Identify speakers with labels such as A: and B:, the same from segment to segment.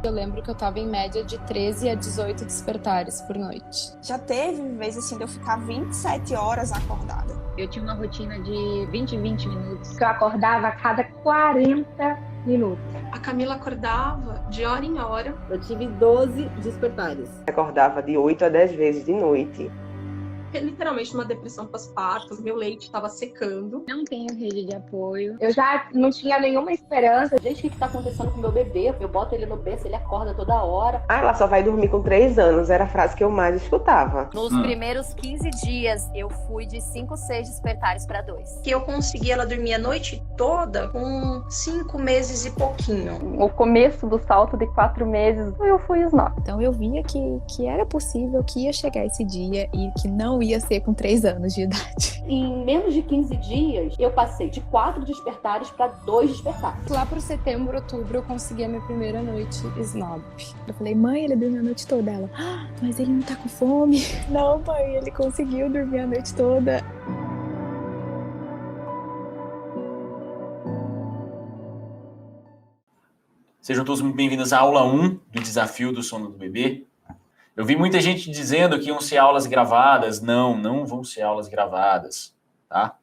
A: Eu lembro que eu tava em média de 13 a 18 despertares por noite.
B: Já teve vezes assim de eu ficar 27 horas acordada.
C: Eu tinha uma rotina de 20 em 20 minutos. Eu acordava a cada 40 minutos.
D: A Camila acordava de hora em hora.
E: Eu tive 12 despertares.
F: Acordava de 8 a 10 vezes de noite.
D: Literalmente uma depressão pós-parto, meu leite estava secando.
C: Não tenho rede de apoio.
G: Eu já não tinha nenhuma esperança. Gente, o que está acontecendo com meu bebê? Eu boto ele no berço, ele acorda toda hora.
F: Ela só vai dormir com 3 anos, era a frase que eu mais escutava.
H: Nos primeiros 15 dias, eu fui de 5, 6 despertares para 2.
I: Que eu consegui ela dormir a noite toda com 5 meses e pouquinho.
G: O começo do salto de 4 meses, eu fui snob.
A: Então eu via que era possível, que ia chegar esse dia e que não ia ser com 3 anos de idade.
G: Em menos de 15 dias, eu passei de 4 despertares para 2 despertares.
A: Lá pro setembro, outubro, eu consegui a minha primeira noite snob. Eu falei, mãe, ele dormiu a noite toda. Ela, mas ele não tá com fome. Não, mãe, ele conseguiu dormir a noite toda.
J: Sejam todos muito bem-vindos à aula 1 do Desafio do Sono do Bebê. Eu vi muita gente dizendo que iam ser aulas gravadas. Não vão ser aulas gravadas, tá?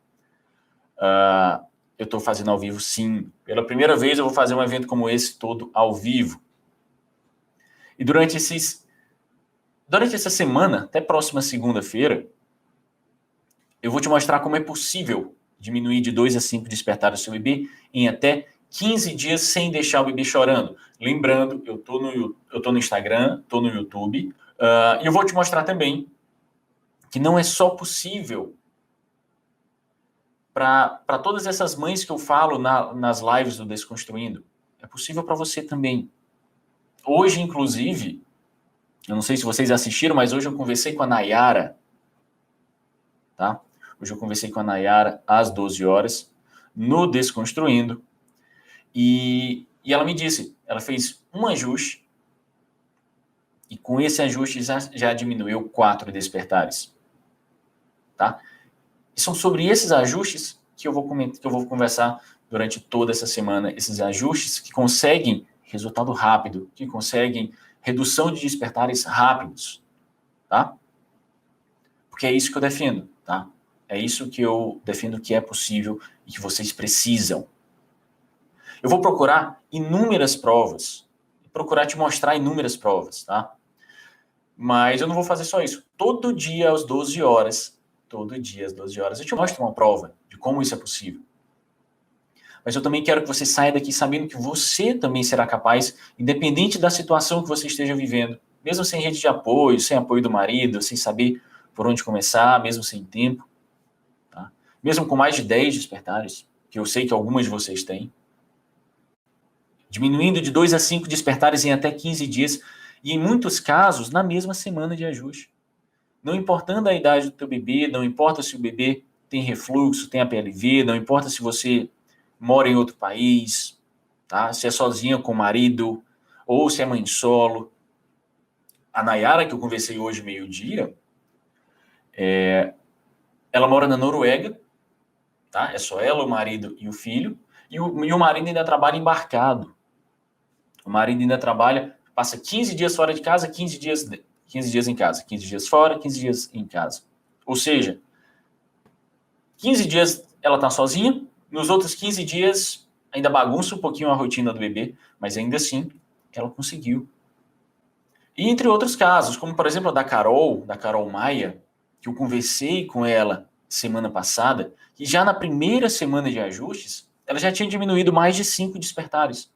J: Eu estou fazendo ao vivo, sim. Pela primeira vez eu vou fazer um evento como esse todo ao vivo. E durante essa semana, até próxima segunda-feira, eu vou te mostrar como é possível diminuir de 2 a 5 despertares do seu bebê em até 15 dias sem deixar o bebê chorando. Lembrando, eu tô no Instagram, tô no YouTube, e eu vou te mostrar também que não é só possível para todas essas mães que eu falo nas lives do Desconstruindo, é possível para você também. Hoje, inclusive, eu não sei se vocês assistiram, mas hoje eu conversei com a Nayara, tá? Hoje eu conversei com a Nayara às 12 horas, no Desconstruindo, e ela me disse, ela fez um ajuste, e com esse ajuste já diminuiu 4 despertares, tá? E são sobre esses ajustes que eu vou conversar durante toda essa semana, esses ajustes que conseguem resultado rápido, que conseguem redução de despertares rápidos, tá? Porque é isso que eu defendo, tá? É isso que eu defendo que é possível e que vocês precisam. Eu vou procurar inúmeras provas, procurar te mostrar inúmeras provas, tá? Mas eu não vou fazer só isso. Todo dia às 12 horas, eu te mostro uma prova de como isso é possível. Mas eu também quero que você saia daqui sabendo que você também será capaz, independente da situação que você esteja vivendo, mesmo sem rede de apoio, sem apoio do marido, sem saber por onde começar, mesmo sem tempo, tá? Mesmo com mais de 10 despertares, que eu sei que algumas de vocês têm, diminuindo de 2 a 5 despertares em até 15 dias, e em muitos casos, na mesma semana de ajuste. Não importando a idade do teu bebê, não importa se o bebê tem refluxo, tem APLV, não importa se você mora em outro país, tá? Se é sozinha com o marido, ou se é mãe solo. A Nayara, que eu conversei hoje meio-dia, ela mora na Noruega, tá? É só ela, o marido e o filho, e o marido ainda trabalha embarcado. O marido ainda trabalha, passa 15 dias fora de casa, 15 dias em casa, 15 dias fora, 15 dias em casa. Ou seja, 15 dias ela está sozinha, nos outros 15 dias ainda bagunça um pouquinho a rotina do bebê, mas ainda assim ela conseguiu. E entre outros casos, como por exemplo a da Carol Maia, que eu conversei com ela semana passada, que já na primeira semana de ajustes, ela já tinha diminuído mais de 5 despertares.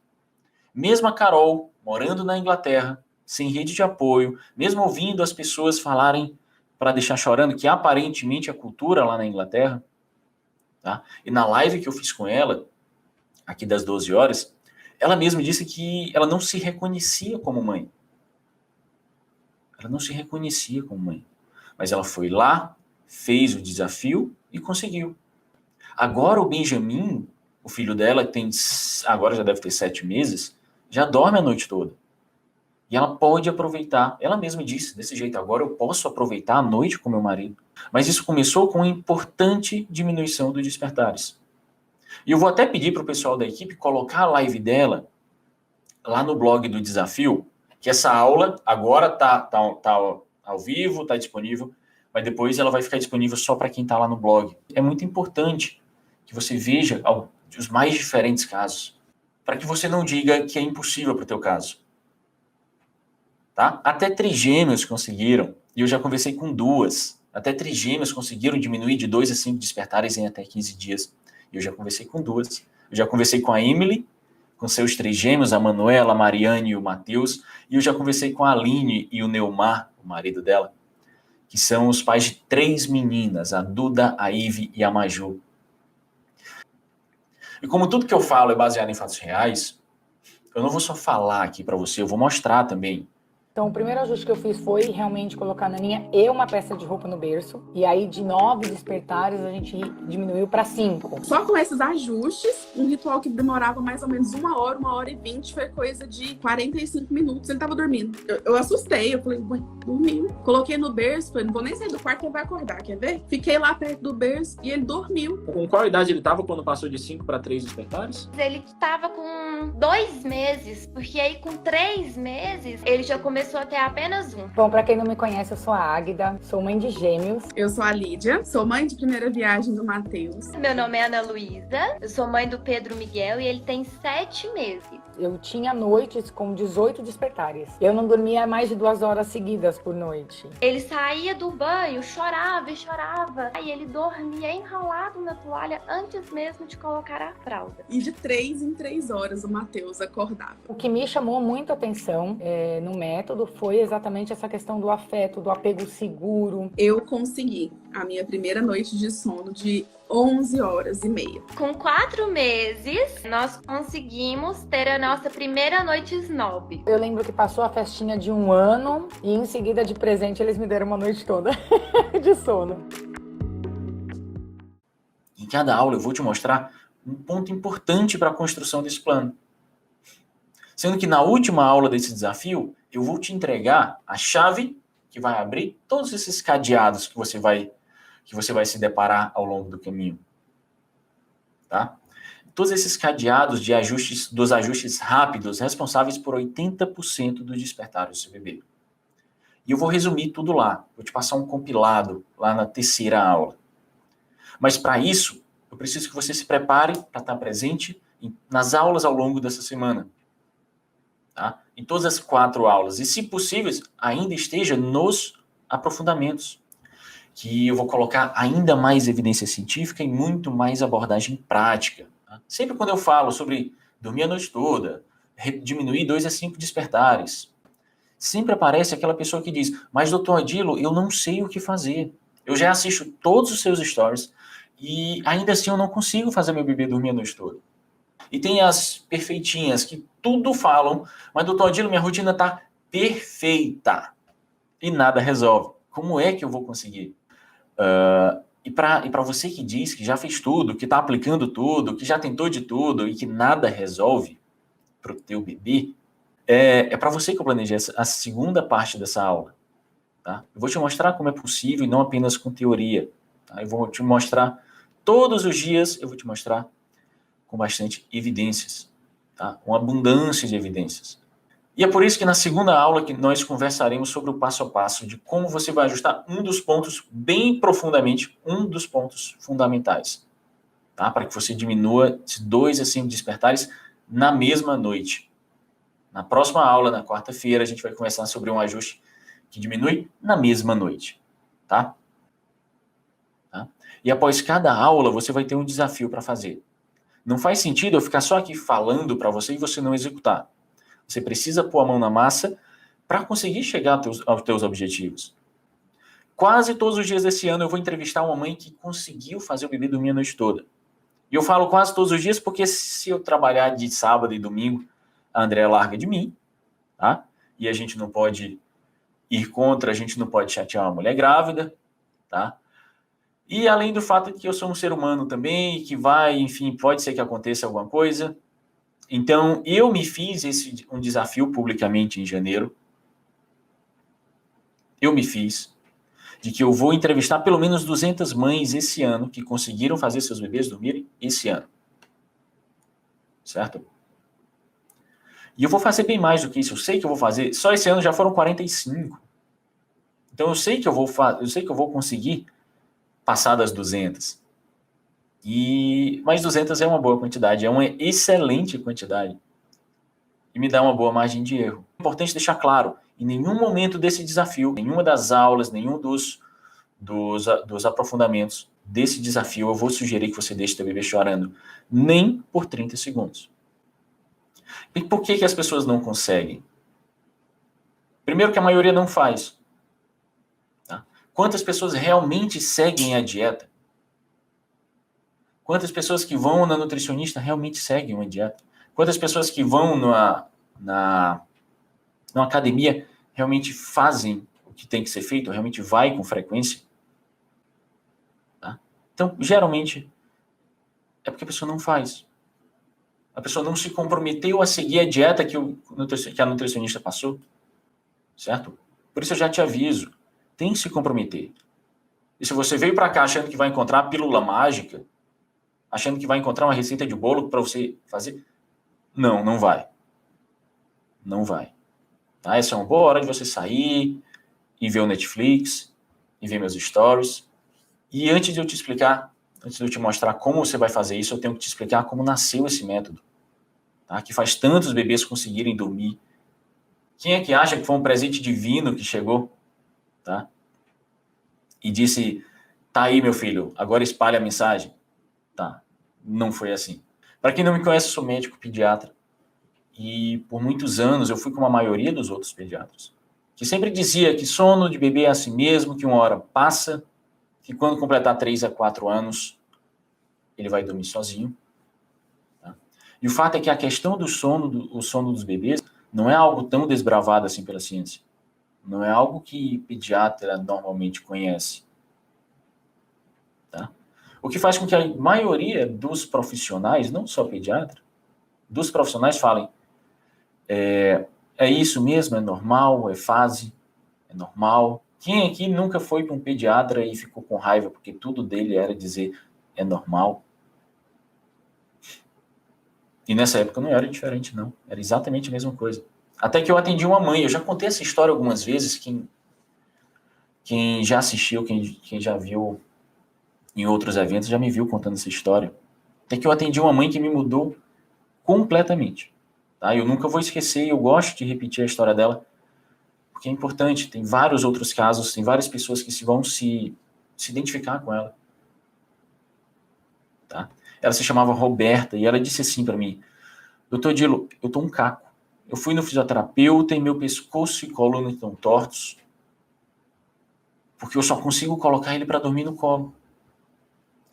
J: Mesmo a Carol, morando na Inglaterra, sem rede de apoio, mesmo ouvindo as pessoas falarem para deixar chorando, que aparentemente a cultura lá na Inglaterra, tá? E na live que eu fiz com ela, aqui das 12 horas, ela mesma disse que ela não se reconhecia como mãe. Ela não se reconhecia como mãe. Mas ela foi lá, fez o desafio e conseguiu. Agora o Benjamin, o filho dela, que agora já deve ter 7 meses, já dorme a noite toda. E ela pode aproveitar. Ela mesma disse, desse jeito, agora eu posso aproveitar a noite com meu marido. Mas isso começou com uma importante diminuição dos despertares. E eu vou até pedir para o pessoal da equipe colocar a live dela lá no blog do desafio que essa aula agora tá ao vivo, tá disponível, mas depois ela vai ficar disponível só para quem está lá no blog. É muito importante que você veja os mais diferentes casos, para que você não diga que é impossível para o teu caso. Tá? Até trigêmeos conseguiram, e eu já conversei com 2, até trigêmeos conseguiram diminuir de 2 a 5 despertares em até 15 dias. Eu já conversei com 2. Eu já conversei com a Emily, com seus trigêmeos, a Manuela, a Mariane e o Matheus, e eu já conversei com a Aline e o Neumar, o marido dela, que são os pais de 3 meninas, a Duda, a Ive e a Maju. E como tudo que eu falo é baseado em fatos reais, eu não vou só falar aqui para você, eu vou mostrar também.
K: Então, o primeiro ajuste que eu fiz foi realmente colocar na Naninha e uma peça de roupa no berço. E aí, de 9 despertares, a gente diminuiu para 5.
L: Só com esses ajustes, um ritual que demorava mais ou menos 1 hora, 1h20, foi coisa de 45 minutos. Ele tava dormindo. Eu assustei, eu falei, ué, dormiu. Coloquei no berço, falei, não vou nem sair do quarto, ele vai acordar, quer ver? Fiquei lá perto do berço e ele dormiu.
J: Com qual idade ele tava quando passou de 5 para 3 despertares?
M: Ele tava com 2 meses, porque aí com 3 meses, ele já começou a ter apenas 1.
K: Bom, pra quem não me conhece, eu sou a Águida, sou mãe de gêmeos.
L: Eu sou a Lídia, sou mãe de primeira viagem do Matheus.
M: Meu nome é Ana Luísa, eu sou mãe do Pedro Miguel e ele tem 7 meses.
K: Eu tinha noites com 18 despertares. Eu não dormia mais de 2 horas seguidas por noite.
M: Ele saía do banho, chorava e chorava. Aí ele dormia enrolado na toalha antes mesmo de colocar a fralda.
L: E de 3 em 3 horas o Matheus acordava.
K: O que me chamou muito a atenção no método foi exatamente essa questão do afeto, do apego seguro.
L: Eu consegui a minha primeira noite de sono de 11h30.
M: Com 4 meses, nós conseguimos ter a nossa primeira noite snob.
K: Eu lembro que passou a festinha de 1 ano e em seguida de presente eles me deram uma noite toda de sono.
J: Em cada aula eu vou te mostrar um ponto importante para a construção desse plano. Sendo que na última aula desse desafio, eu vou te entregar a chave que vai abrir todos esses cadeados que você vai se deparar ao longo do caminho. Tá? Todos esses cadeados dos ajustes rápidos responsáveis por 80% dos despertares do seu bebê. E eu vou resumir tudo lá. Vou te passar um compilado lá na 3ª aula. Mas para isso, eu preciso que você se prepare para estar presente nas aulas ao longo dessa semana. Tá? Em todas as 4 aulas. E, se possível, ainda esteja nos aprofundamentos, que eu vou colocar ainda mais evidência científica e muito mais abordagem prática. Tá? Sempre quando eu falo sobre dormir a noite toda, diminuir 2 a 5 despertares, sempre aparece aquela pessoa que diz, mas doutor Adilo, eu não sei o que fazer. Eu já assisto todos os seus stories e ainda assim eu não consigo fazer meu bebê dormir a noite toda. E tem as perfeitinhas que tudo falam, mas doutor Adilo, minha rotina está perfeita e nada resolve. Como é que eu vou conseguir? E para você que diz que já fez tudo, que está aplicando tudo, que já tentou de tudo e que nada resolve para o teu bebê, é para você que eu planejei a segunda parte dessa aula. Tá? Eu vou te mostrar como é possível e não apenas com teoria. Tá? Eu vou te mostrar todos os dias, eu vou te mostrar com bastante evidências, tá? Uma abundância de evidências. E é por isso que na segunda aula que nós conversaremos sobre o passo a passo de como você vai ajustar um dos pontos bem profundamente, um dos pontos fundamentais, tá? Para que você diminua de 2 a 5 despertares na mesma noite. Na próxima aula, na quarta-feira, a gente vai conversar sobre um ajuste que diminui na mesma noite, tá? E após cada aula, você vai ter um desafio para fazer. Não faz sentido eu ficar só aqui falando para você e você não executar. Você precisa pôr a mão na massa para conseguir chegar aos teus objetivos. Quase todos os dias desse ano eu vou entrevistar uma mãe que conseguiu fazer o bebê dormir a noite toda. E eu falo quase todos os dias porque se eu trabalhar de sábado e domingo, a Andréa larga de mim, tá? E a gente não pode ir contra, a gente não pode chatear uma mulher grávida, tá? E além do fato de que eu sou um ser humano também, que enfim, pode ser que aconteça alguma coisa. Então, eu me fiz um desafio publicamente em janeiro. Eu me fiz de que eu vou entrevistar pelo menos 200 mães esse ano que conseguiram fazer seus bebês dormirem esse ano. Certo? E eu vou fazer bem mais do que isso. Eu sei que eu vou fazer. Só esse ano já foram 45. Então eu sei que eu vou conseguir passar das 200. Mas 200 é uma boa quantidade, é uma excelente quantidade. E me dá uma boa margem de erro. É importante deixar claro, em nenhum momento desse desafio, nenhuma das aulas, nenhum dos aprofundamentos desse desafio, eu vou sugerir que você deixe seu bebê chorando, nem por 30 segundos. E por que as pessoas não conseguem? Primeiro que a maioria não faz. Tá? Quantas pessoas realmente seguem a dieta? Quantas pessoas que vão na nutricionista realmente seguem uma dieta? Quantas pessoas que vão na academia realmente fazem o que tem que ser feito? Realmente vai com frequência? Tá? Então, geralmente, é porque a pessoa não faz. A pessoa não se comprometeu a seguir a dieta que a nutricionista passou. Certo? Por isso eu já te aviso. Tem que se comprometer. E se você veio para cá achando que vai encontrar a pílula mágica, achando que vai encontrar uma receita de bolo para você fazer, não vai. Não vai. Tá? Essa é uma boa hora de você sair e ver o Netflix, e ver meus stories. E antes de eu te explicar, antes de eu te mostrar como você vai fazer isso, eu tenho que te explicar como nasceu esse método. Tá? Que faz tantos bebês conseguirem dormir. Quem é que acha que foi um presente divino que chegou? Tá? E disse, tá aí meu filho, agora espalha a mensagem. Tá, não foi assim. Para quem não me conhece, eu sou médico pediatra. E por muitos anos eu fui como a maioria dos outros pediatras, que sempre dizia que sono de bebê é assim mesmo, que uma hora passa, que quando completar 3 a 4 anos, ele vai dormir sozinho. Tá? E o fato é que a questão do sono dos bebês não é algo tão desbravado assim pela ciência. Não é algo que pediatra normalmente conhece. Tá? O que faz com que a maioria dos profissionais, não só pediatra, dos profissionais falem, é isso mesmo, é normal, é fase, é normal. Quem aqui nunca foi para um pediatra e ficou com raiva porque tudo dele era dizer é normal? E nessa época não era diferente, não. Era exatamente a mesma coisa. Até que eu atendi uma mãe. Eu já contei essa história algumas vezes. Quem já assistiu, quem já viu em outros eventos, já me viu contando essa história. Até que eu atendi uma mãe que me mudou completamente. Tá? Eu nunca vou esquecer, eu gosto de repetir a história dela, porque é importante. Tem vários outros casos, tem várias pessoas que vão se identificar com ela. Tá? Ela se chamava Roberta e ela disse assim para mim, Dr. Dilo, eu tô um caco. Eu fui no fisioterapeuta e meu pescoço e coluna estão tortos porque eu só consigo colocar ele para dormir no colo.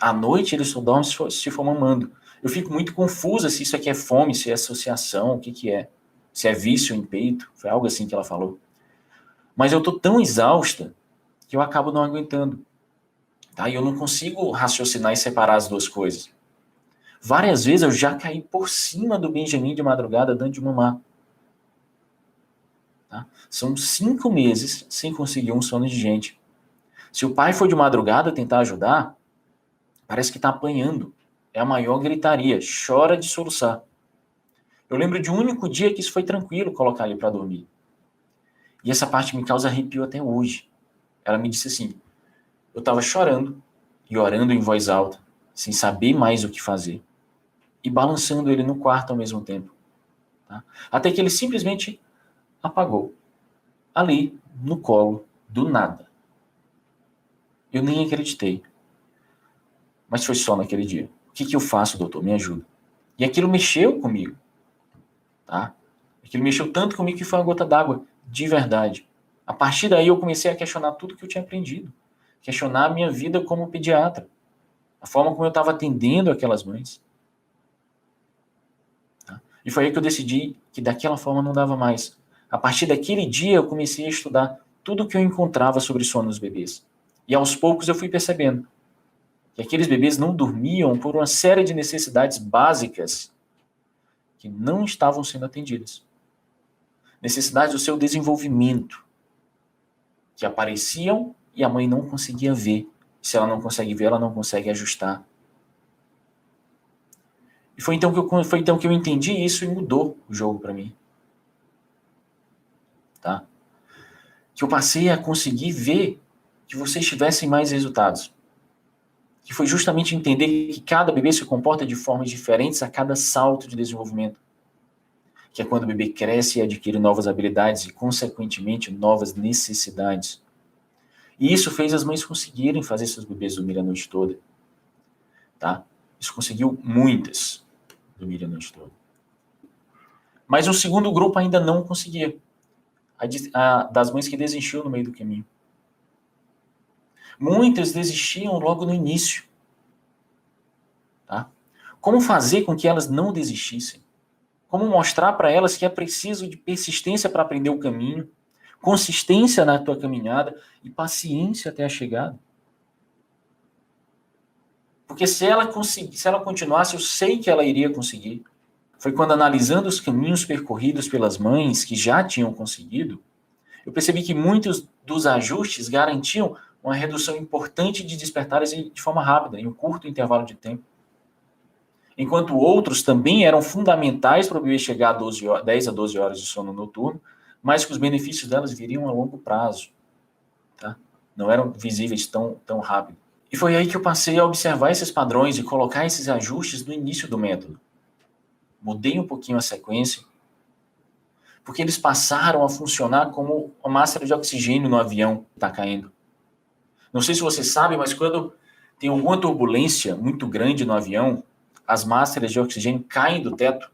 J: À noite ele só dorme se for mamando. Eu fico muito confusa se isso aqui é fome, se é associação, o que é. Se é vício em peito. Foi algo assim que ela falou. Mas eu tô tão exausta que eu acabo não aguentando. Tá? E eu não consigo raciocinar e separar as duas coisas. Várias vezes eu já caí por cima do Benjamin de madrugada dando de mamar. Tá? São 5 meses sem conseguir um sono de gente. Se o pai for de madrugada tentar ajudar, parece que está apanhando. É a maior gritaria. Chora de soluçar. Eu lembro de um único dia que isso foi tranquilo colocar ele para dormir. E essa parte me causa arrepio até hoje. Ela me disse assim, eu estava chorando e orando em voz alta, sem saber mais o que fazer, e balançando ele no quarto ao mesmo tempo. Tá? Até que ele simplesmente apagou. Ali, no colo, do nada. Eu nem acreditei. Mas foi só naquele dia. O que eu faço, doutor? Me ajuda. E aquilo mexeu comigo. Tá? Aquilo mexeu tanto comigo que foi uma gota d'água. De verdade. A partir daí eu comecei a questionar tudo que eu tinha aprendido. Questionar a minha vida como pediatra. A forma como eu estava atendendo aquelas mães. Tá? E foi aí que eu decidi que daquela forma não dava mais. A partir daquele dia eu comecei a estudar tudo o que eu encontrava sobre sono nos bebês. E aos poucos eu fui percebendo que aqueles bebês não dormiam por uma série de necessidades básicas que não estavam sendo atendidas. Necessidades do seu desenvolvimento, que apareciam e a mãe não conseguia ver. Se ela não consegue ver, ela não consegue ajustar. E foi então que eu entendi isso e mudou o jogo para mim. tá? Que eu passei a conseguir ver que vocês tivessem mais resultados. Que foi justamente entender que cada bebê se comporta de formas diferentes a cada salto de desenvolvimento. Que é quando o bebê cresce e adquire novas habilidades e, consequentemente, novas necessidades. E isso fez as mães conseguirem fazer seus bebês dormir a noite toda. Tá? Isso conseguiu muitas dormir a noite toda. Mas um segundo grupo ainda não conseguia. A das mães que desistiram no meio do caminho. Muitas desistiam logo no início. Tá? Como fazer com que elas não desistissem? Como mostrar para elas que é preciso de persistência para aprender o caminho, consistência na tua caminhada e paciência até a chegada? Porque se ela continuasse, eu sei que ela iria conseguir. Foi quando, analisando os caminhos percorridos pelas mães que já tinham conseguido, eu percebi que muitos dos ajustes garantiam uma redução importante de despertares de forma rápida, em um curto intervalo de tempo. Enquanto outros também eram fundamentais para o bebê chegar a 10 a 12 horas de sono noturno, mas que os benefícios delas viriam a longo prazo. Tá? Não eram visíveis tão rápido. E foi aí que eu passei a observar esses padrões e colocar esses ajustes no início do método. Mudei um pouquinho a sequência, porque eles passaram a funcionar como a máscara de oxigênio no avião que está caindo. Não sei se você sabe, mas quando tem alguma turbulência muito grande no avião, as máscaras de oxigênio caem do teto.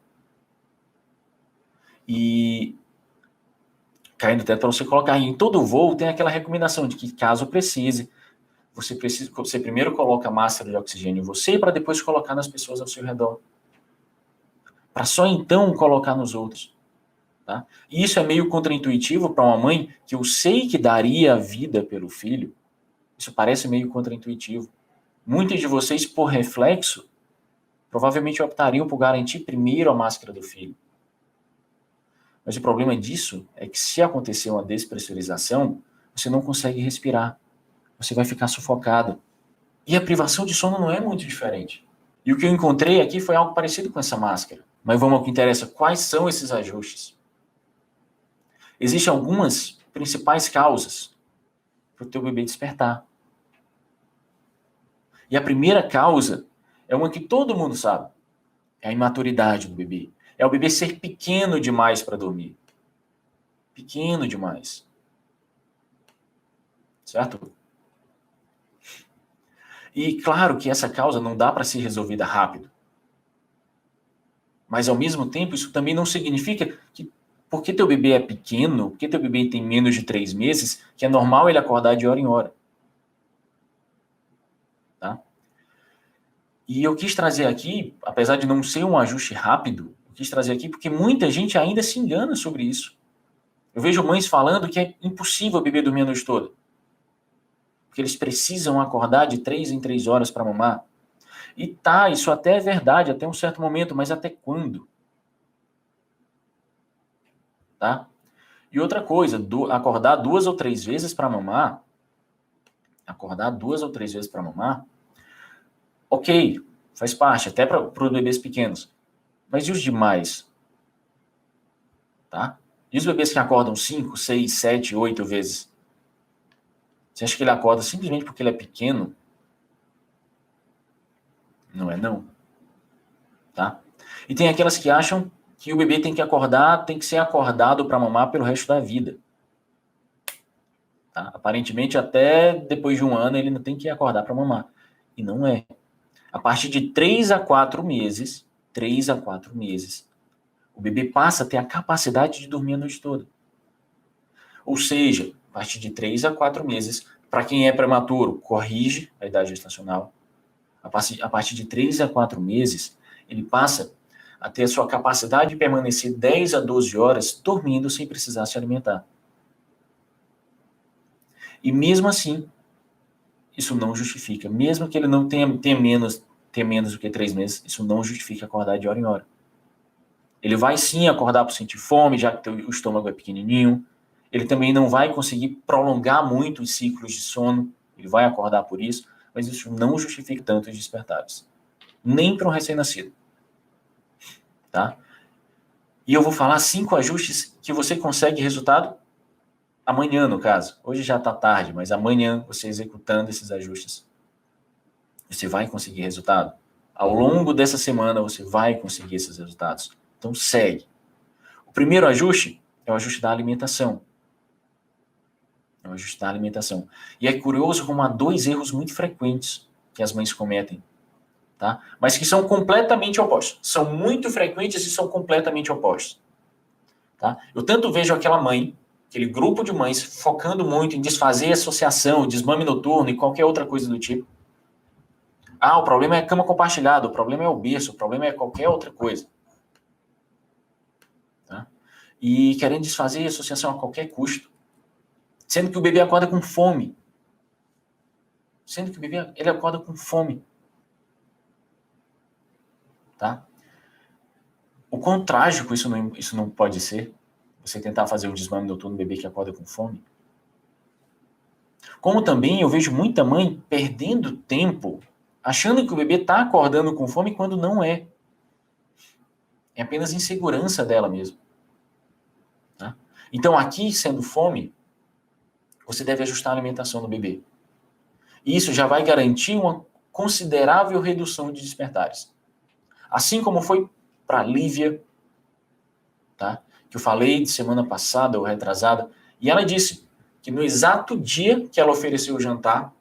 J: E caem do teto para você colocar. E em todo voo tem aquela recomendação de que, caso precise, você primeiro coloca a máscara de oxigênio em você para depois colocar nas pessoas ao seu redor. Para só então colocar nos outros. Tá? E isso é meio contraintuitivo para uma mãe que eu sei que daria a vida pelo filho. Isso parece meio contraintuitivo. Muitos de vocês, por reflexo, provavelmente optariam por garantir primeiro a máscara do filho. Mas o problema disso é que se acontecer uma despressurização, você não consegue respirar. Você vai ficar sufocado. E a privação de sono não é muito diferente. E o que eu encontrei aqui foi algo parecido com essa máscara. Mas vamos ao que interessa. Quais são esses ajustes? Existem algumas principais causas para o teu bebê despertar. E a primeira causa é uma que todo mundo sabe. É a imaturidade do bebê. É o bebê ser pequeno demais para dormir. Pequeno demais. Certo? E claro que essa causa não dá para ser resolvida rápido. Mas ao mesmo tempo, isso também não significa que porque teu bebê é pequeno, porque teu bebê tem menos de 3 meses, que é normal ele acordar de hora em hora. Tá? E eu quis trazer aqui, apesar de não ser um ajuste rápido, eu quis trazer aqui porque muita gente ainda se engana sobre isso. Eu vejo mães falando que é impossível o bebê dormir a noite toda. Porque eles precisam acordar de 3 em 3 horas para mamar. E tá, isso até é verdade, até um certo momento, mas até quando? Tá? E outra coisa, acordar 2 ou 3 vezes para mamar, ok, faz parte, até para os bebês pequenos. Mas e os demais? Tá? E os bebês que acordam 5, 6, 7, 8 vezes? Você acha que ele acorda simplesmente porque ele é pequeno? Não é não. Tá? E tem aquelas que acham que o bebê tem que ser acordado para mamar pelo resto da vida. Tá? Aparentemente, até depois de 1 ano, ele não tem que acordar para mamar. E não é. A partir de 3 a 4 meses, o bebê passa a ter a capacidade de dormir a noite toda. Ou seja, a partir de 3 a 4 meses, para quem é prematuro, corrige a idade gestacional. A partir de 3 a 4 meses, ele passa a ter a sua capacidade de permanecer 10 a 12 horas dormindo sem precisar se alimentar. E mesmo assim, isso não justifica. Mesmo que ele não tenha menos do que 3 meses, isso não justifica acordar de hora em hora. Ele vai sim acordar por sentir fome, já que o estômago é pequenininho. Ele também não vai conseguir prolongar muito os ciclos de sono. Ele vai acordar por isso, mas isso não justifica tanto os despertares. Nem para um recém-nascido. Tá? E eu vou falar 5 ajustes que você consegue resultado amanhã no caso, hoje já está tarde, mas amanhã você executando esses ajustes, você vai conseguir resultado. Ao longo dessa semana você vai conseguir esses resultados. Então segue. O primeiro ajuste é o ajuste da alimentação. É o ajuste da alimentação. E é curioso como há 2 erros muito frequentes que as mães cometem, tá? Mas que são completamente opostos. São muito frequentes e são completamente opostos. Tá? Eu tanto vejo aquela mãe, aquele grupo de mães, focando muito em desfazer associação, desmame noturno e qualquer outra coisa do tipo. Ah, o problema é a cama compartilhada, o problema é o berço, o problema é qualquer outra coisa. Tá? E querendo desfazer associação a qualquer custo. Sendo que o bebê acorda com fome. Sendo que o bebê ele acorda com fome. Tá? O quão trágico isso não pode ser, você tentar fazer o desmame noturno no bebê que acorda com fome. Como também eu vejo muita mãe perdendo tempo, achando que o bebê está acordando com fome quando não é. É apenas insegurança dela mesmo. Tá? Então aqui, sendo fome, você deve ajustar a alimentação do bebê. E isso já vai garantir uma considerável redução de despertares. Assim como foi para a Lívia, tá? Que eu falei de semana passada ou retrasada, e ela disse que no exato dia que ela ofereceu o jantar,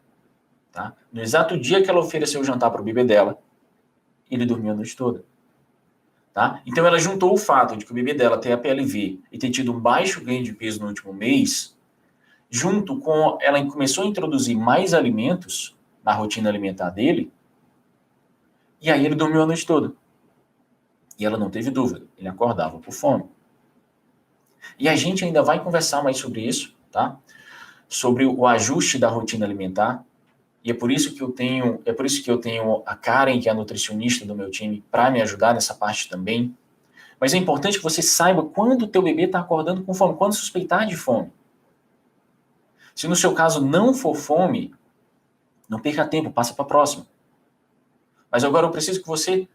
J: tá? No exato dia que ela ofereceu o jantar para o bebê dela, ele dormiu a noite toda. Tá? Então ela juntou o fato de que o bebê dela ter a PLV e ter tido um baixo ganho de peso no último mês, junto com ela começou a introduzir mais alimentos na rotina alimentar dele, e aí ele dormiu a noite toda. E ela não teve dúvida, ele acordava por fome. E a gente ainda vai conversar mais sobre isso, tá? Sobre o ajuste da rotina alimentar. E é por isso que eu tenho a Karen, que é a nutricionista do meu time, para me ajudar nessa parte também. Mas é importante que você saiba quando o teu bebê está acordando com fome, quando suspeitar de fome. Se no seu caso não for fome, não perca tempo, passa para a próxima. Mas agora eu preciso que você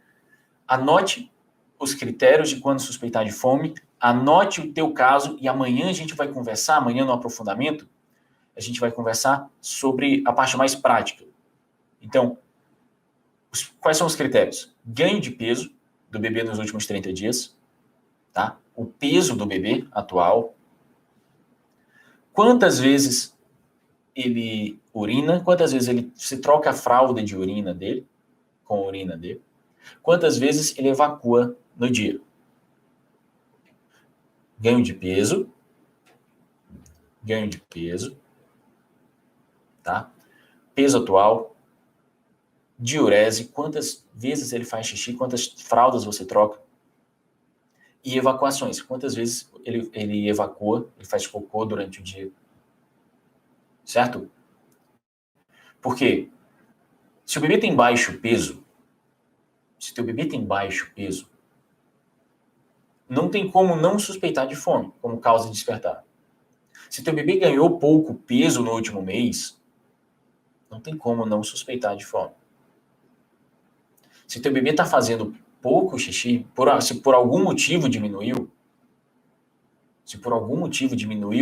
J: anote os critérios de quando suspeitar de fome, anote o teu caso e amanhã a gente vai conversar, amanhã no aprofundamento, a gente vai conversar sobre a parte mais prática. Então, quais são os critérios? Ganho de peso do bebê nos últimos 30 dias, tá? O peso do bebê atual, quantas vezes ele urina, quantas vezes ele se troca a fralda de urina dele, com a urina dele, quantas vezes ele evacua no dia. Ganho de peso, tá? Peso atual, diurese, quantas vezes ele faz xixi, quantas fraldas você troca, e evacuações, quantas vezes ele evacua, ele faz cocô durante o dia. Certo? Porque se o bebê tem baixo peso, não tem como não suspeitar de fome, como causa de despertar. Se teu bebê ganhou pouco peso no último mês, não tem como não suspeitar de fome. Se teu bebê está fazendo pouco xixi, se por algum motivo diminuiu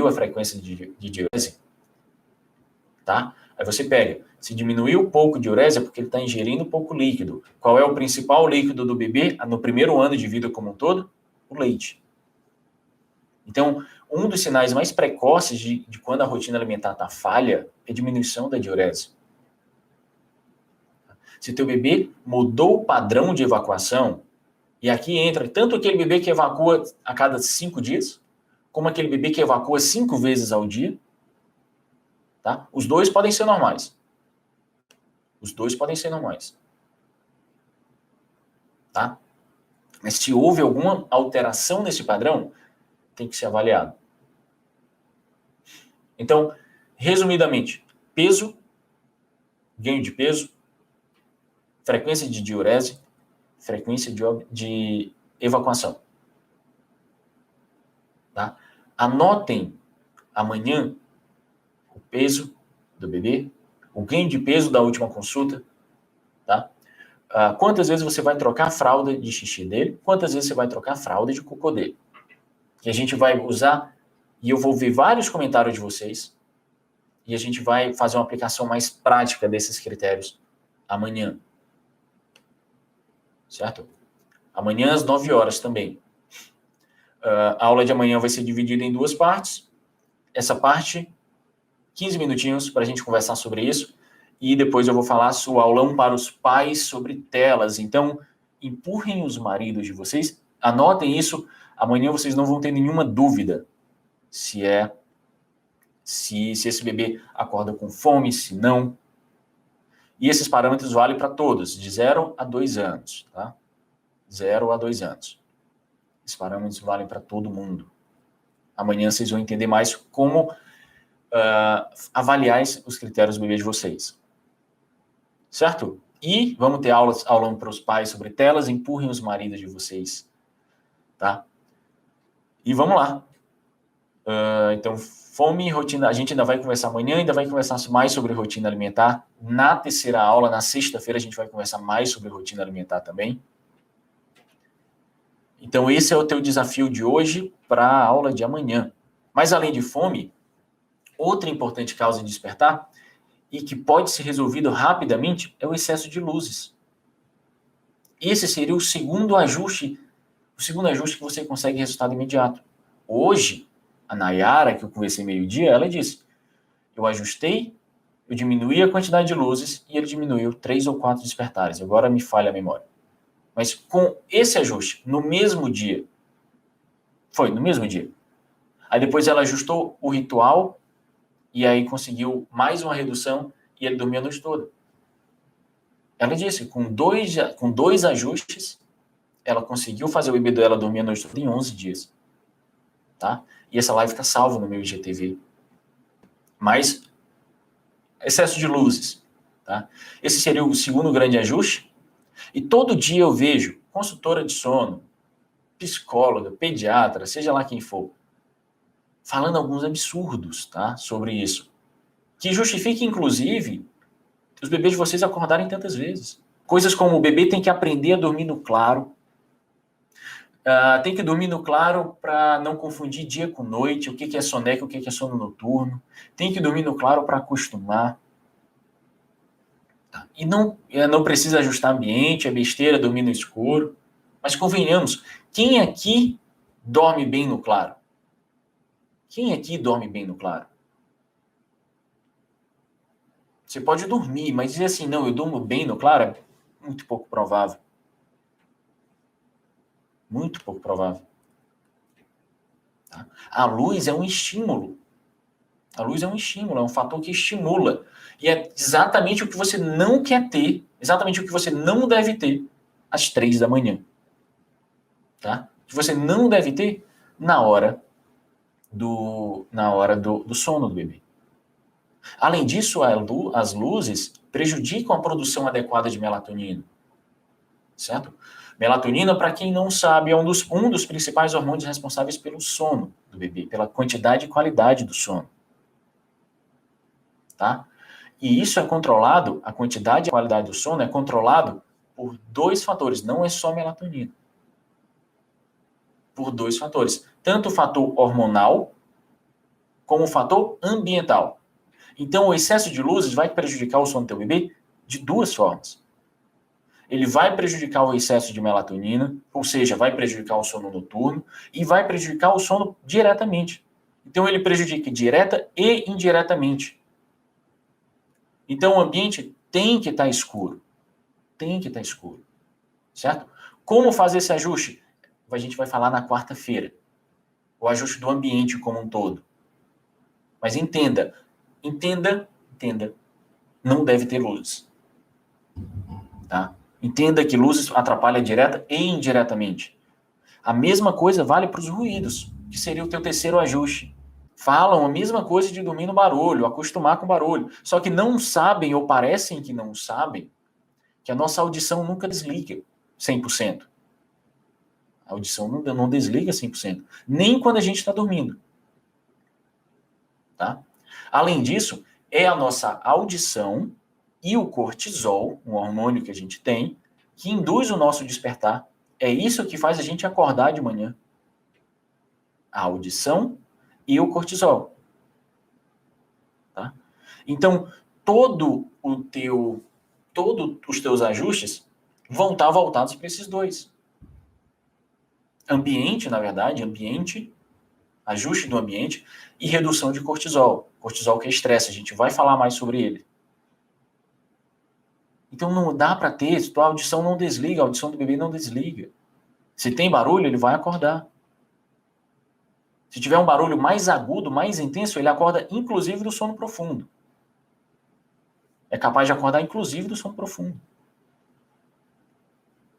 J: a frequência de diurese, tá? Aí você pega, se diminuiu pouco de diurese é porque ele está ingerindo pouco líquido. Qual é o principal líquido do bebê no primeiro ano de vida como um todo? O leite. Então, um dos sinais mais precoces de quando a rotina alimentar está falha é a diminuição da diurese. Se teu bebê mudou o padrão de evacuação, e aqui entra tanto aquele bebê que evacua a cada 5 dias, como aquele bebê que evacua 5 vezes ao dia, tá? Os dois podem ser normais. Tá? Mas se houve alguma alteração nesse padrão, tem que ser avaliado. Então, resumidamente, peso, ganho de peso, frequência de diurese, frequência de evacuação. Tá? Anotem amanhã o peso do bebê, o ganho de peso da última consulta, tá? Quantas vezes você vai trocar a fralda de xixi dele, quantas vezes você vai trocar a fralda de cocô dele. Que a gente vai usar e eu vou ver vários comentários de vocês e a gente vai fazer uma aplicação mais prática desses critérios amanhã. Certo? Amanhã às 9 horas também. A aula de amanhã vai ser dividida em 2 partes. Essa parte, 15 minutinhos para a gente conversar sobre isso. E depois eu vou falar o aulão para os pais sobre telas. Então, empurrem os maridos de vocês. Anotem isso. Amanhã vocês não vão ter nenhuma dúvida se esse bebê acorda com fome, se não. E esses parâmetros valem para todos, de 0 a 2 anos. Tá? 0 a 2 anos. Esses parâmetros valem para todo mundo. Amanhã vocês vão entender mais como avaliar os critérios do bebê de vocês. Certo? E vamos ter aulão para os pais sobre telas, empurrem os maridos de vocês. Tá? E vamos lá. Então, fome e rotina, a gente ainda vai conversar amanhã, ainda vai conversar mais sobre rotina alimentar. Na terceira aula, na sexta-feira, a gente vai conversar mais sobre rotina alimentar também. Então, esse é o teu desafio de hoje para a aula de amanhã. Mas, além de fome, outra importante causa de despertar, e que pode ser resolvido rapidamente, é o excesso de luzes. Esse seria o segundo ajuste que você consegue resultado imediato. Hoje, a Nayara, que eu conversei meio-dia, ela disse, eu ajustei, eu diminuí a quantidade de luzes e ele diminuiu 3 ou 4 despertares. Agora me falha a memória. Mas com esse ajuste, no mesmo dia, Aí depois ela ajustou o ritual e aí conseguiu mais uma redução e ele dormiu a noite toda. Ela disse, com dois ajustes, ela conseguiu fazer o bebê dela dormir a noite toda em 11 dias. Tá? E essa live está salva no meu IGTV. Mas, excesso de luzes. Tá? Esse seria o segundo grande ajuste. E todo dia eu vejo consultora de sono, psicóloga, pediatra, seja lá quem for, falando alguns absurdos, tá, sobre isso. Que justifica, inclusive, os bebês de vocês acordarem tantas vezes. Coisas como o bebê tem que aprender a dormir no claro. Tem que dormir no claro para não confundir dia com noite, o que é soneca, o que é sono noturno. Tem que dormir no claro para acostumar. E não precisa ajustar ambiente, é besteira dormir no escuro. Mas convenhamos, quem aqui dorme bem no claro? Quem aqui dorme bem no claro? Você pode dormir, mas dizer assim, não, eu durmo bem no claro, é muito pouco provável. Muito pouco provável. Tá? A luz é um estímulo. A luz é um estímulo, é um fator que estimula. E é exatamente o que você não quer ter, exatamente o que você não deve ter às 3 da manhã. Tá? O que você não deve ter na hora do sono do bebê. Além disso, as luzes prejudicam a produção adequada de melatonina. Certo? Melatonina, para quem não sabe, é um dos principais hormônios responsáveis pelo sono do bebê, pela quantidade e qualidade do sono. Tá? E isso é controlado, a quantidade e a qualidade do sono é controlado por 2 fatores, não é só melatonina. Por 2 fatores. Tanto o fator hormonal, como o fator ambiental. Então, o excesso de luzes vai prejudicar o sono do teu bebê de 2 formas. Ele vai prejudicar o excesso de melatonina, ou seja, vai prejudicar o sono noturno, e vai prejudicar o sono diretamente. Então, ele prejudica direta e indiretamente. Então, o ambiente tem que estar escuro. Tem que estar escuro. Certo? Como fazer esse ajuste? A gente vai falar na quarta-feira. O ajuste do ambiente como um todo. Mas entenda, não deve ter luzes. Tá? Entenda que luzes atrapalham direta e indiretamente. A mesma coisa vale para os ruídos, que seria o teu terceiro ajuste. Falam a mesma coisa de dormir no barulho, acostumar com barulho. Só que não sabem, ou parecem que não sabem, que a nossa audição nunca desliga 100%. A audição não desliga 100%. Nem quando a gente está dormindo. Tá? Além disso, é a nossa audição e o cortisol, um hormônio que a gente tem, que induz o nosso despertar. É isso que faz a gente acordar de manhã. A audição e o cortisol. Tá? Então, todos os teus ajustes vão estar voltados para esses dois. Ambiente, na verdade, ajuste do ambiente e redução de cortisol. Cortisol que é estresse, a gente vai falar mais sobre ele. Então não dá para ter, a audição não desliga, a audição do bebê não desliga. Se tem barulho, ele vai acordar. Se tiver um barulho mais agudo, mais intenso, ele acorda inclusive do sono profundo. É capaz de acordar inclusive do sono profundo.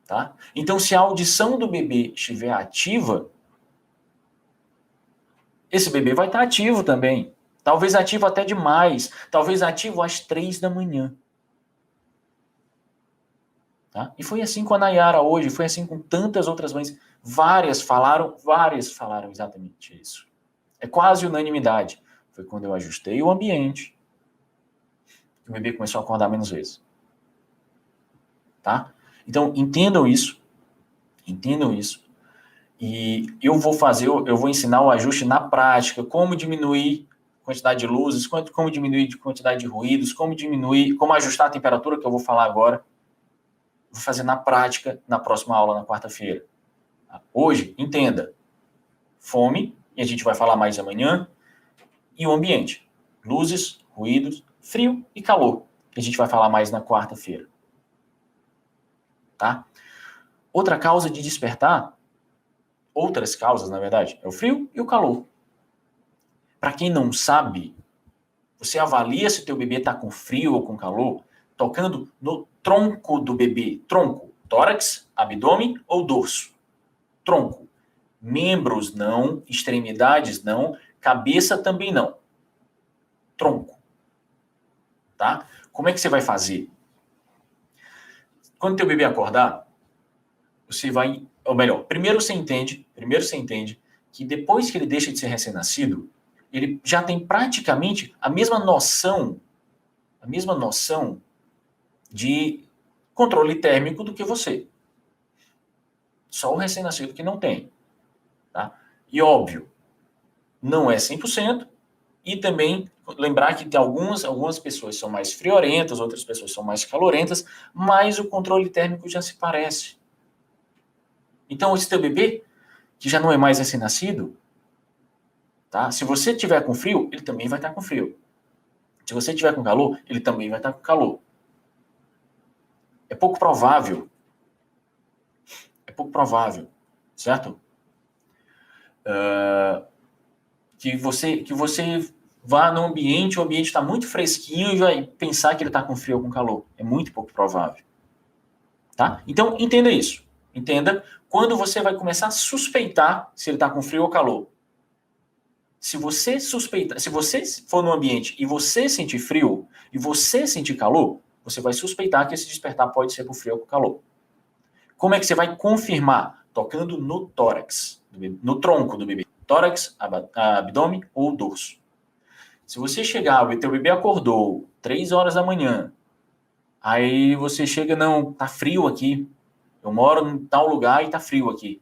J: Tá? Então, se a audição do bebê estiver ativa, esse bebê vai estar ativo também. Talvez ativo até demais. Talvez ativo às 3 da manhã. Tá? E foi assim com a Nayara hoje, foi assim com tantas outras mães. Várias falaram exatamente isso. É quase unanimidade. Foi quando eu ajustei o ambiente que o bebê começou a acordar menos vezes. Tá? Então, entendam isso. E eu vou ensinar o ajuste na prática, como diminuir a quantidade de luzes, como diminuir a quantidade de ruídos, como ajustar a temperatura, que eu vou falar agora. Vou fazer na prática na próxima aula, na quarta-feira. Hoje, entenda. Fome, e a gente vai falar mais amanhã, e o ambiente. Luzes, ruídos, frio e calor, que a gente vai falar mais na quarta-feira. Tá? Outra causa de despertar, outras causas, na verdade, é o frio e o calor. Para quem não sabe, você avalia se o teu bebê está com frio ou com calor, tocando no tronco do bebê. Tronco, tórax, abdômen ou dorso. Tronco. Membros não, extremidades não, cabeça também não. Tronco. Tá? Como é que você vai fazer? Quando teu bebê acordar, você vai, ou melhor, primeiro você entende que depois que ele deixa de ser recém-nascido, ele já tem praticamente a mesma noção de controle térmico do que você. Só o recém-nascido que não tem. Tá? E óbvio, não é 100%, e também lembrar que tem algumas pessoas são mais friorentas, outras pessoas são mais calorentas, mas o controle térmico já se parece. Então, esse teu bebê, que já não é mais recém-nascido, tá? Se você tiver com frio, ele também vai estar com frio. Se você tiver com calor, ele também vai estar com calor. É pouco provável, certo? Que você vá no ambiente, o ambiente está muito fresquinho e vai pensar que ele está com frio ou com calor. É muito pouco provável. Tá? Então, entenda isso. Entenda quando você vai começar a suspeitar se ele está com frio ou calor. Se você for no ambiente e você sentir frio e você sentir calor, você vai suspeitar que esse despertar pode ser por frio ou por calor. Como é que você vai confirmar? Tocando no tórax, no tronco do bebê. Tórax, abdômen ou dorso. Se você chegar, o teu bebê acordou 3 horas da manhã, aí você chega, não, tá frio aqui. Eu moro em tal lugar e tá frio aqui.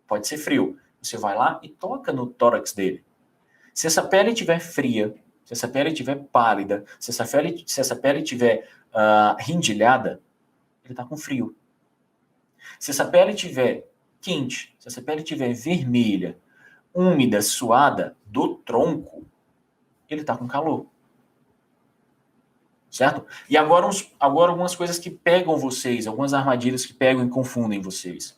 J: Pode ser frio. Você vai lá e toca no tórax dele. Se essa pele estiver fria, se essa pele estiver pálida, se essa pele estiver rendilhada, ele está com frio. Se essa pele estiver quente, se essa pele estiver vermelha, úmida, suada, do tronco, ele está com calor. Certo? E agora algumas coisas que pegam vocês, algumas armadilhas que pegam e confundem vocês.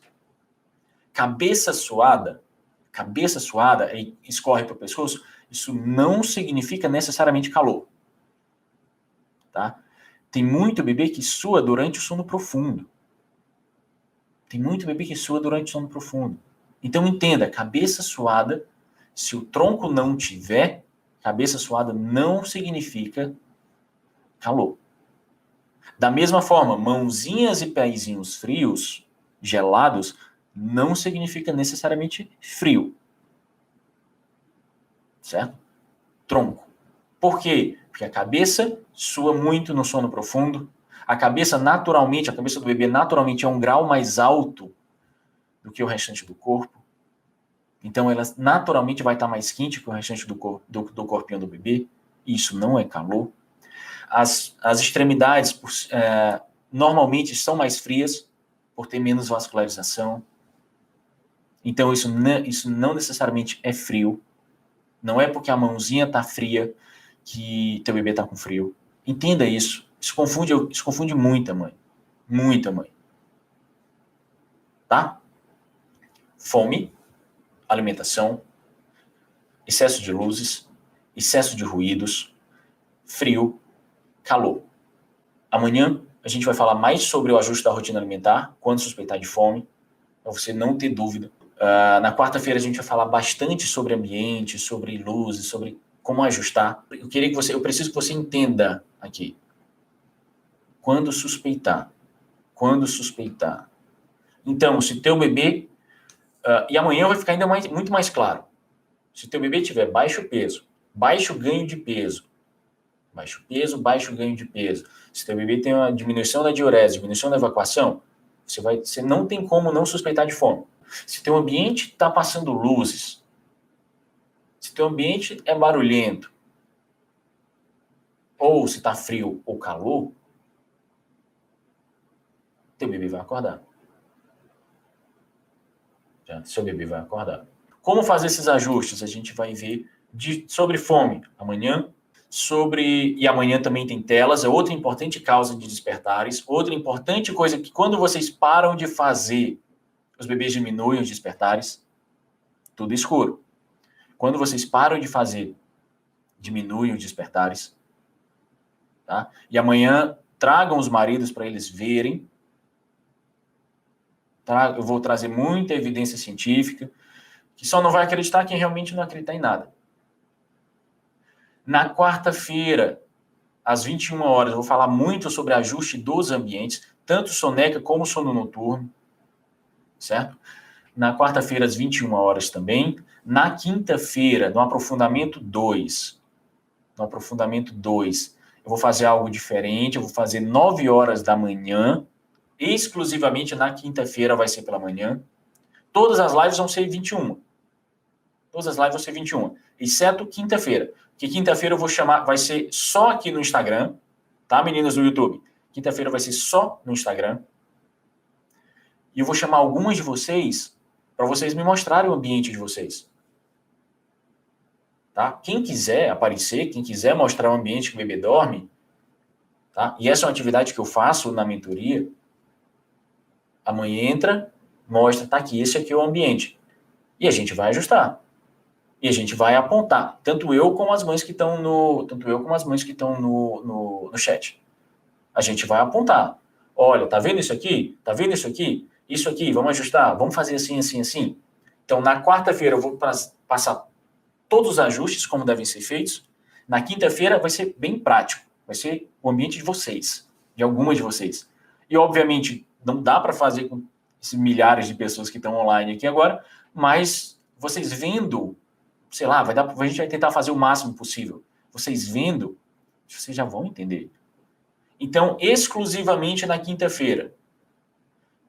J: Cabeça suada e escorre para o pescoço, isso não significa necessariamente calor. Tá? Tem muito bebê que sua durante o sono profundo. Então entenda, cabeça suada, se o tronco não tiver, cabeça suada não significa calor. Da mesma forma, mãozinhas e pezinhos frios, gelados, não significa necessariamente frio. Certo? Tronco. Por quê? Porque a cabeça sua muito no sono profundo. A cabeça do bebê naturalmente é um grau mais alto do que o restante do corpo. Então, ela naturalmente vai estar mais quente que o restante do corpinho do bebê. Isso não é calor. As extremidades normalmente são mais frias, por ter menos vascularização. Então, isso não necessariamente é frio. Não é porque a mãozinha está fria que teu bebê está com frio. Entenda isso. Isso confunde muita mãe. Muita mãe. Tá? Fome, alimentação, excesso de luzes, excesso de ruídos, frio, calor. Amanhã a gente vai falar mais sobre o ajuste da rotina alimentar, quando suspeitar de fome, para você não ter dúvida. Na quarta-feira a gente vai falar bastante sobre ambiente, sobre luzes, sobre como ajustar. Eu preciso que você entenda aqui. Quando suspeitar. Quando suspeitar. Então, se teu bebê... e amanhã vai ficar ainda muito mais claro. Se teu bebê tiver baixo peso, baixo ganho de peso, baixo ganho de peso, se teu bebê tem uma diminuição da diurese, diminuição da evacuação, você não tem como não suspeitar de fome. Se teu ambiente está passando luzes, se teu ambiente é barulhento, ou se está frio ou calor, teu bebê vai acordar. Seu bebê vai acordar. Como fazer esses ajustes? A gente vai ver sobre fome amanhã, e amanhã também tem telas, é outra importante causa de despertares, outra importante coisa que quando vocês param de fazer, os bebês diminuem os despertares, tudo escuro. Quando vocês param de fazer, diminuem os despertares, tá? E amanhã tragam os maridos para eles verem. Eu vou trazer muita evidência científica, que só não vai acreditar quem realmente não acreditar em nada. Na quarta-feira, às 21 horas, eu vou falar muito sobre ajuste dos ambientes, tanto soneca como sono noturno, certo? Na quarta-feira, às 21 horas também. Na quinta-feira, no aprofundamento 2, eu vou fazer algo diferente, eu vou fazer 9 horas da manhã, exclusivamente na quinta-feira vai ser pela manhã. Todas as lives vão ser 21. Exceto quinta-feira. Que quinta-feira eu vou chamar, vai ser só aqui no Instagram, tá, meninas do YouTube? Quinta-feira vai ser só no Instagram. E eu vou chamar algumas de vocês para vocês me mostrarem o ambiente de vocês. Tá? Quem quiser aparecer, quem quiser mostrar o ambiente que o bebê dorme, tá? E essa é uma atividade que eu faço na mentoria. A mãe entra, mostra, tá aqui, esse aqui é o ambiente. E a gente vai ajustar. E a gente vai apontar, tanto eu como as mães que estão no chat. A gente vai apontar. Olha, tá vendo isso aqui? Tá vendo isso aqui? Isso aqui, vamos ajustar, vamos fazer assim, assim, assim. Então, na quarta-feira eu vou passar todos os ajustes, como devem ser feitos. Na quinta-feira vai ser bem prático. Vai ser o ambiente de vocês, de algumas de vocês. E, obviamente, não dá para fazer com esses milhares de pessoas que estão online aqui agora, mas vocês vendo, sei lá, a gente vai tentar fazer o máximo possível. Vocês vendo, vocês já vão entender. Então, exclusivamente na quinta-feira.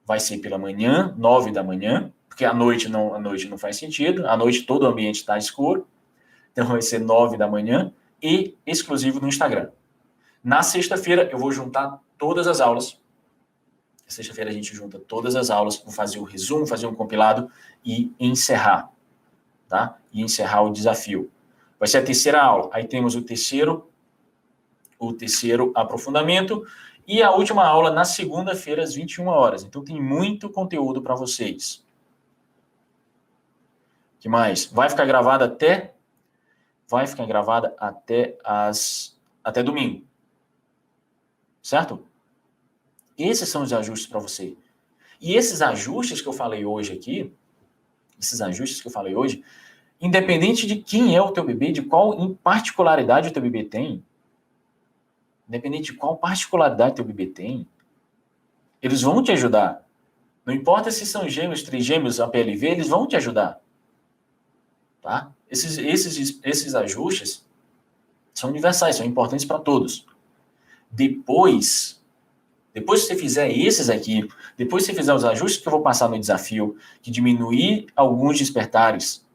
J: Vai ser pela manhã, 9 da manhã, porque à noite não faz sentido, à noite todo o ambiente está escuro, então vai ser 9 da manhã e exclusivo no Instagram. Na sexta-feira eu vou juntar todas as aulas. Na sexta-feira a gente junta todas as aulas, vou fazer o resumo, fazer um compilado e encerrar, tá? E encerrar o desafio. Vai ser a terceira aula, aí temos o terceiro aprofundamento, e a última aula na segunda-feira, às 21 horas. Então, tem muito conteúdo para vocês. O que mais? Vai ficar gravada até domingo. Certo? Esses são os ajustes para você. E esses ajustes que eu falei hoje aqui, independente de quem é o teu bebê, de qual particularidade o teu bebê tem, eles vão te ajudar. Não importa se são gêmeos, trigêmeos, a PLV, eles vão te ajudar. Tá? Esses ajustes são universais, são importantes para todos. Depois que você fizer esses aqui, depois que você fizer os ajustes que eu vou passar no desafio, que diminuir alguns despertares,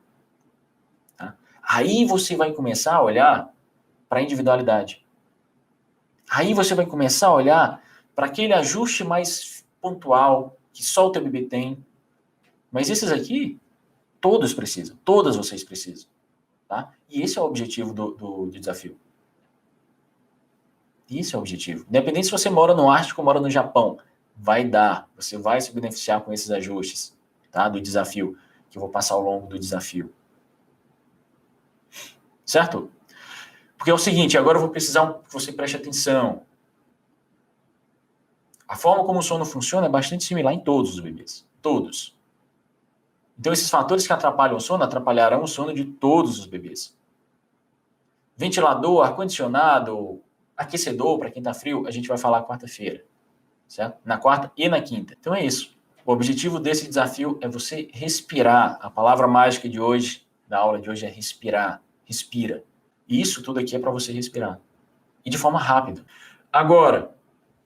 J: Aí você vai começar a olhar para a individualidade. Aí você vai começar a olhar para aquele ajuste mais pontual que só o teu bebê tem. Mas esses aqui, todos precisam. Todas vocês precisam. Tá? E esse é o objetivo do desafio. Esse é o objetivo. Independente se você mora no Ártico ou mora no Japão, vai dar. Você vai se beneficiar com esses ajustes, tá? Do desafio, que eu vou passar ao longo do desafio. Certo? Porque é o seguinte, agora eu vou precisar que você preste atenção. A forma como o sono funciona é bastante similar em todos os bebês. Todos. Então, esses fatores que atrapalham o sono atrapalharão o sono de todos os bebês. Ventilador, ar-condicionado, aquecedor para quem está frio, a gente vai falar quarta-feira. Certo? Na quarta e na quinta. Então é isso. O objetivo desse desafio é você respirar. A palavra mágica de hoje, da aula de hoje, é respirar. Respira. E isso tudo aqui é para você respirar. E de forma rápida. Agora,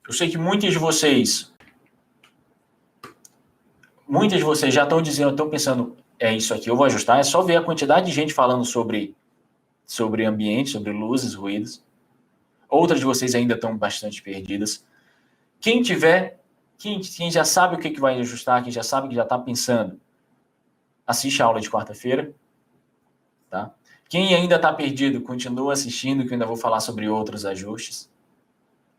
J: eu sei que muitos de vocês já estão dizendo, estão pensando, é isso aqui, eu vou ajustar. É só ver a quantidade de gente falando sobre ambiente, sobre luzes, ruídos. Outras de vocês ainda estão bastante perdidas. Quem já sabe o que vai ajustar, quem já sabe que já está pensando, assiste a aula de quarta-feira. Tá? Quem ainda está perdido, continua assistindo, que eu ainda vou falar sobre outros ajustes.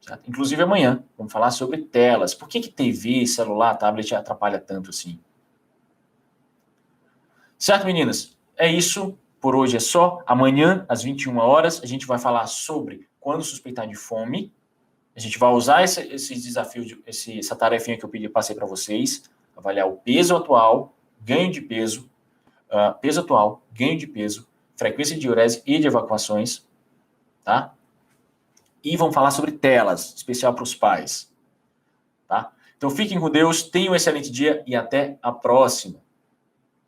J: Certo? Inclusive amanhã, vamos falar sobre telas. Por que TV, celular, tablet atrapalha tanto assim? Certo, meninas? É isso. Por hoje é só. Amanhã, às 21 horas, a gente vai falar sobre quando suspeitar de fome. A gente vai usar esse desafio, essa tarefinha que eu passei para vocês, avaliar o peso atual, ganho de peso, peso atual, ganho de peso, frequência de diurese e de evacuações, tá? E vamos falar sobre telas, especial para os pais, tá? Então fiquem com Deus, tenham um excelente dia e até a próxima.